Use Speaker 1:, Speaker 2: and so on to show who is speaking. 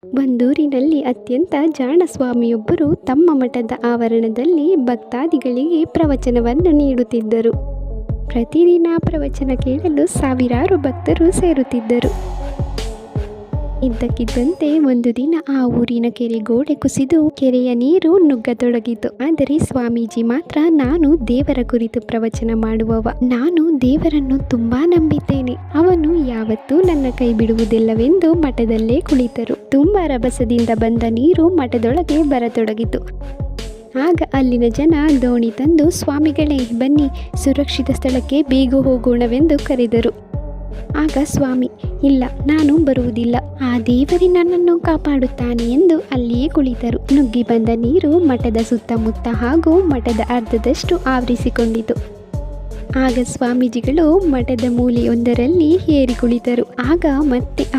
Speaker 1: ಒಂದೂರಿನಲ್ಲಿ ಅತ್ಯಂತ ಜಾಣ ಸ್ವಾಮಿಯೊಬ್ಬರು ತಮ್ಮ ಮಠದ ಆವರಣದಲ್ಲಿ ಭಕ್ತಾದಿಗಳಿಗೆ ಪ್ರವಚನವನ್ನು ನೀಡುತ್ತಿದ್ದರು. ಪ್ರತಿದಿನ ಪ್ರವಚನ ಕೇಳಲು ಸಾವಿರಾರು ಭಕ್ತರು ಸೇರುತ್ತಿದ್ದರು. ಇದ್ದಕ್ಕಿದ್ದಂತೆ ಒಂದು ದಿನ ಆ ಊರಿನ ಕೆರೆ ಗೋಡೆ ಕುಸಿದು ಕೆರೆಯ ನೀರು ನುಗ್ಗತೊಡಗಿತು. ಆದರೆ ಸ್ವಾಮೀಜಿ ಮಾತ್ರ, ನಾನು ದೇವರ ಕುರಿತು ಪ್ರವಚನ ಮಾಡುವವ, ನಾನು ದೇವರನ್ನು ತುಂಬಾ ನಂಬಿದ್ದೇನೆ, ಅವನು ಯಾವತ್ತೂ ನನ್ನ ಕೈ ಬಿಡುವುದಿಲ್ಲವೆಂದು ಮಠದಲ್ಲೇ ಕುಳಿತರು. ತುಂಬಾ ರಭಸದಿಂದ ಬಂದ ನೀರು ಮಠದೊಳಗೆ ಬರತೊಡಗಿತು. ಆಗ ಅಲ್ಲಿನ ಜನ ದೋಣಿ ತಂದು, ಸ್ವಾಮಿಗಳೇ ಬನ್ನಿ, ಸುರಕ್ಷಿತ ಸ್ಥಳಕ್ಕೆ ಬೇಗ ಹೋಗೋಣವೆಂದು ಕರೆದರು. ಆಗ ಸ್ವಾಮಿ, ಇಲ್ಲ, ನಾನು ಬರುವುದಿಲ್ಲ, ಆ ದೇವರೇ ನನ್ನನ್ನು ಕಾಪಾಡುತ್ತಾನೆ ಎಂದು ಅಲ್ಲಿಯೇ ಕುಳಿತರು. ನುಗ್ಗಿ ಬಂದ ನೀರು ಮಠದ ಸುತ್ತಮುತ್ತ ಹಾಗೂ ಮಠದ ಅರ್ಧದಷ್ಟು ಆವರಿಸಿಕೊಂಡಿತು. ಆಗ ಸ್ವಾಮೀಜಿಗಳು ಮಠದ ಮೂಲೆಯೊಂದರಲ್ಲಿ ಏರಿ ಕುಳಿತರು. ಆಗ ಮತ್ತೆ ಆ